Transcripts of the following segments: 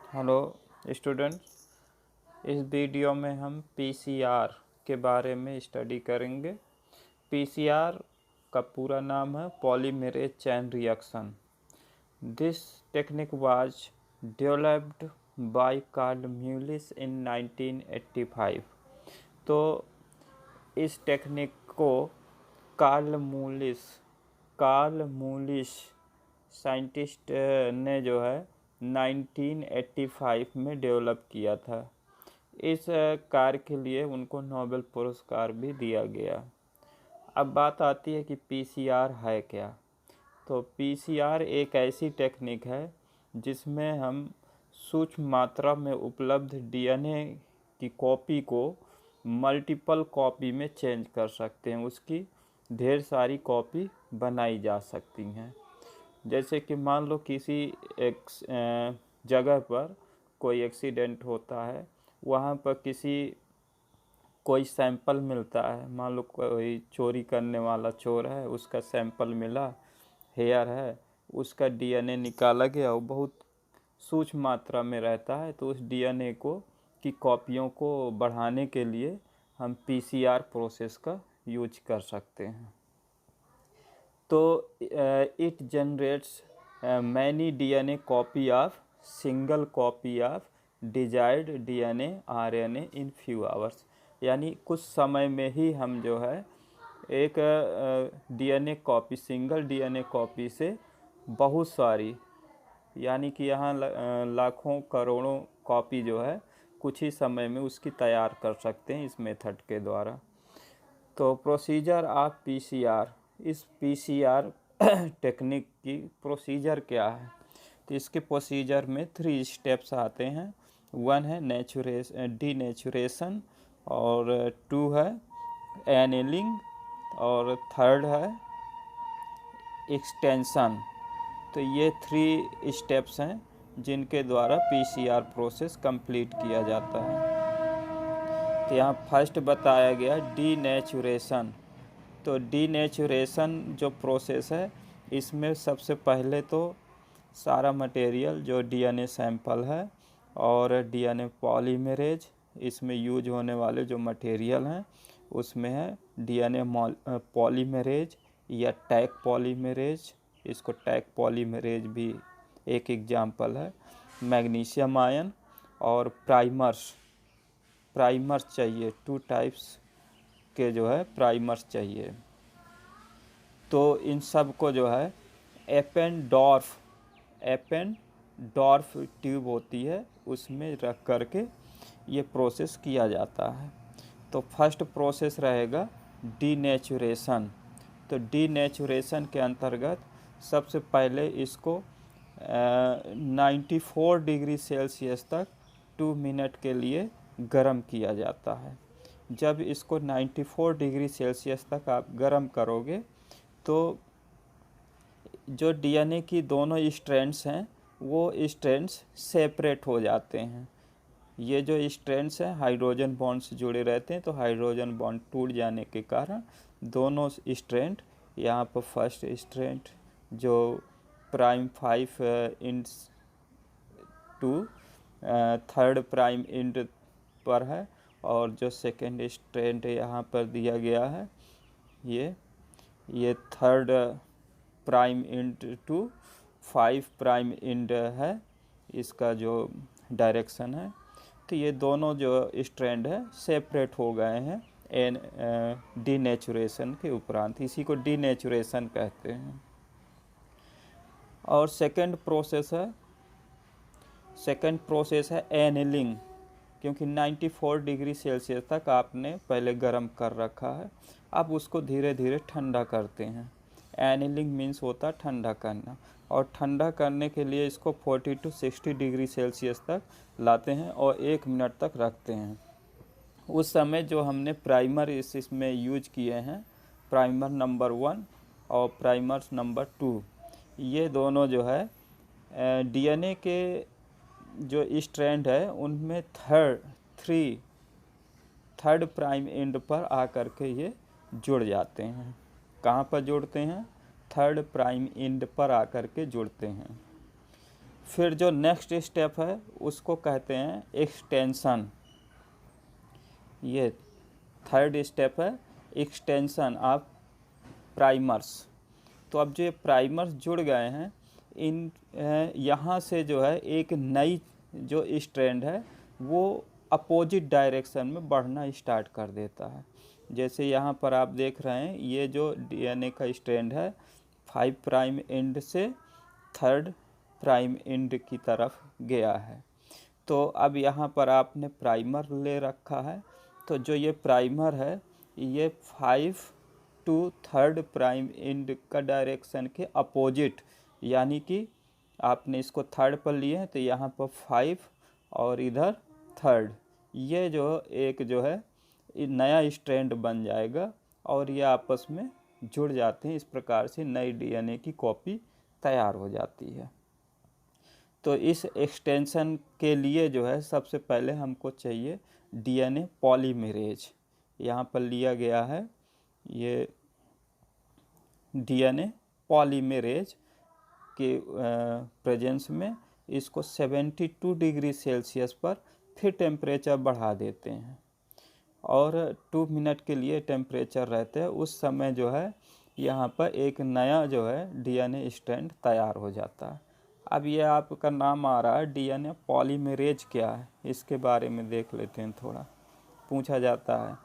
Hello students, इस video में हम पीसीआर के बारे में स्टडी करेंगे। पीसीआर का पूरा नाम है polymerase chain reaction. This technique was developed by Karl Mullis in 1985। तो इस टेक्निक को कार्ल मूलिस साइंटिस्ट ने जो है 1985 में डेवलप किया था। इस कार्य के लिए उनको नोबेल पुरस्कार भी दिया गया। अब बात आती है कि पीसीआर है क्या। तो पीसीआर एक ऐसी टेक्निक है जिसमें हम सूक्ष्म मात्रा में उपलब्ध डीएनए की कॉपी को मल्टीपल कॉपी में चेंज कर सकते हैं। उसकी ढेर सारी कॉपी बनाई जा सकती हैं। जैसे कि मान लो किसी एक जगह पर कोई एक्सीडेंट होता है, वहाँ पर कोई सैंपल मिलता है। मान लो कोई चोरी करने वाला चोर है, उसका सैंपल मिला, हेयर है, उसका डीएनए निकाला गया। वो बहुत सूक्ष्म मात्रा में रहता है, तो उस डीएनए की कॉपियों को बढ़ाने के लिए हम पीसीआर प्रोसेस का यूज कर सकते हैं। तो it generates many DNA copy of single copy of desired DNA RNA in few hours. यानी कुछ समय में ही हम जो है एक DNA copy, single DNA copy से बहुत सारी, यानी कि यहाँ लाखों करोड़ों कॉपी जो है कुछ ही समय में उसकी तैयार कर सकते हैं इस मेथड के द्वारा। तो प्रोसीजर ऑफ पीसीआर, इस पीसीआर टेक्निक की प्रोसीजर क्या है? तो इसके प्रोसीजर में 3 स्टेप्स आते हैं। 1 है डीनेचुरेशन, और 2 है एनेलिंग, और 3rd है एक्सटेंशन। तो ये 3 स्टेप्स हैं जिनके द्वारा पीसीआर प्रोसेस कंप्लीट किया जाता है। तो यहाँ फर्स्ट बताया गया डीनेचुरेशन। तो डीनेचुरेशन जो प्रोसेस है, इसमें सबसे पहले तो सारा मटेरियल जो डीएनए सैंपल है और डीएनए पॉलीमरेज, इसमें यूज होने वाले जो मटेरियल हैं उसमें है डीएनए पॉलीमरेज या टैग पॉलीमरेज। इसको टैग पॉलीमरेज भी एक एग्जाम्पल है। मैग्नीशियम आयन और प्राइमर्स चाहिए। 2 टाइप्स के जो है प्राइमर्स चाहिए। तो इन सब को जो है एपेंडॉर्फ ट्यूब होती है, उसमें रख करके ये प्रोसेस किया जाता है। तो फर्स्ट प्रोसेस रहेगा डीनेचुरेशन। तो डीनेचुरेशन के अंतर्गत सबसे पहले इसको 94 डिग्री सेल्सियस तक 2 मिनट के लिए गर्म किया जाता है। जब इसको 94 डिग्री सेल्सियस तक आप गर्म करोगे तो जो डीएनए की दोनों स्ट्रैंड्स हैं वो स्ट्रैंड्स सेपरेट हो जाते हैं। ये जो स्ट्रैंड्स हैं हाइड्रोजन बॉन्ड से जुड़े रहते हैं, तो हाइड्रोजन बॉन्ड टूट जाने के कारण दोनों स्ट्रैंड, यहाँ पर फर्स्ट स्ट्रैंड जो prime 5 end 2 3rd prime end पर है, और जो सेकेंड स्ट्रैंड यहाँ पर दिया गया है ये 3rd prime end to 5 prime end है, इसका जो डायरेक्शन है। तो ये दोनों जो स्ट्रैंड है सेपरेट हो गए हैं डीनेचुरेशन के उपरांत। इसी को डीनेचुरेशन कहते हैं। और सेकंड प्रोसेस है एनेलिंग। क्योंकि 94 डिग्री सेल्सियस तक आपने पहले गर्म कर रखा है, अब उसको धीरे धीरे ठंडा करते हैं। एनेलिंग मीन्स होता है ठंडा करना, और ठंडा करने के लिए इसको 40 to 60 डिग्री सेल्सियस तक लाते हैं और 1 मिनट तक रखते हैं। उस समय जो हमने प्राइमर इसमें यूज किए हैं, प्राइमर नंबर 1 और प्राइमर नंबर 2, ये दोनों जो है डीएनए के जो स्ट्रैंड है उनमें थर्ड प्राइम एंड पर आकर के ये जुड़ जाते हैं। कहाँ पर जुड़ते हैं? 3rd प्राइम एंड पर आकर के जुड़ते हैं। फिर जो नेक्स्ट स्टेप है उसको कहते हैं एक्सटेंशन। ये थर्ड स्टेप है एक्सटेंशन ऑफ प्राइमर्स। तो अब जो ये प्राइमर्स जुड़ गए हैं, इन यहाँ से जो है एक नई जो स्ट्रैंड है वो अपोजिट डायरेक्शन में बढ़ना स्टार्ट कर देता है। जैसे यहाँ पर आप देख रहे हैं, ये जो डीएनए का स्ट्रैंड है 5 प्राइम एंड से 3rd प्राइम एंड की तरफ गया है। तो अब यहाँ पर आपने प्राइमर ले रखा है, तो जो ये प्राइमर है ये 5 to 3rd प्राइम एंड का डायरेक्शन के अपोजिट, यानी कि आपने इसको 3rd पर लिए हैं तो यहाँ पर 5 और इधर 3rd, ये जो एक जो है नया स्ट्रैंड बन जाएगा और ये आपस में जुड़ जाते हैं। इस प्रकार से नई डीएनए की कॉपी तैयार हो जाती है। तो इस एक्सटेंशन के लिए जो है सबसे पहले हमको चाहिए डीएनए पॉलीमरेज। यहाँ पर लिया गया है ये डीएनए पॉलीमरेज के प्रेजेंस में इसको 72 डिग्री सेल्सियस पर फिर टेम्परेचर बढ़ा देते हैं और 2 मिनट के लिए टेम्परेचर रहते हैं। उस समय जो है यहाँ पर एक नया जो है डीएनए स्ट्रैंड तैयार हो जाता है। अब ये आपका नाम आ रहा है डीएनए पॉलीमरेज, क्या है इसके बारे में देख लेते हैं थोड़ा, पूछा जाता है।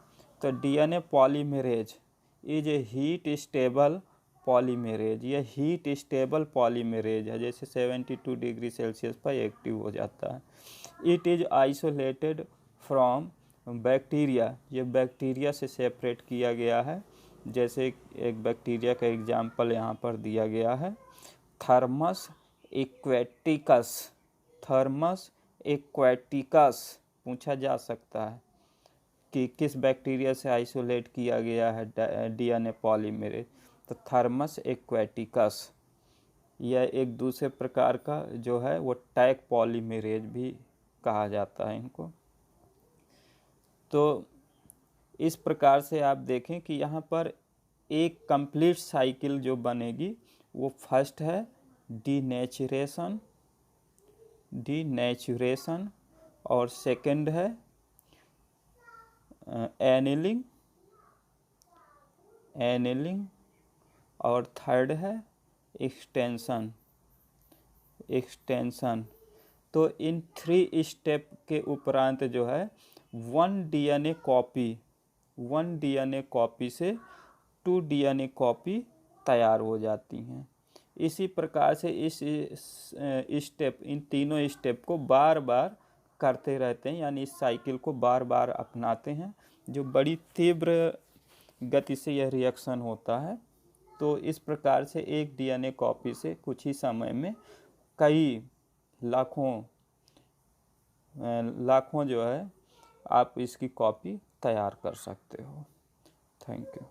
तो DNA polymerase is a heat stable polymerase. ये हीट स्टेबल पॉलीमरेज है, जैसे 72 डिग्री सेल्सियस पर एक्टिव हो जाता है। It is isolated from bacteria. ये बैक्टीरिया से सेपरेट किया गया है। जैसे एक बैक्टीरिया का एग्जाम्पल यहाँ पर दिया गया है, थर्मस एक्वेटिकस। थर्मस एक्वेटिकस पूछा जा सकता है कि किस बैक्टीरिया से आइसोलेट किया गया है डीएनए पॉलीमरेज, तो थर्मस एक्वेटिकस। यह एक दूसरे प्रकार का जो है वो टैग पॉलीमरेज भी कहा जाता है इनको। तो इस प्रकार से आप देखें कि यहाँ पर एक कंप्लीट साइकिल जो बनेगी वो फर्स्ट है डीनेचुरेशन, और सेकंड है एनिलिंग, और थर्ड है एक्सटेंशन। तो इन 3 स्टेप के उपरांत जो है 1 डीएनए कॉपी से 2 डीएनए कॉपी तैयार हो जाती हैं। इसी प्रकार से इस स्टेप, इन तीनों स्टेप को बार बार करते रहते हैं, यानी इस साइकिल को बार बार अपनाते हैं, जो बड़ी तीव्र गति से यह रिएक्शन होता है। तो इस प्रकार से एक डीएनए कॉपी से कुछ ही समय में कई लाखों जो है आप इसकी कॉपी तैयार कर सकते हो। Thank you.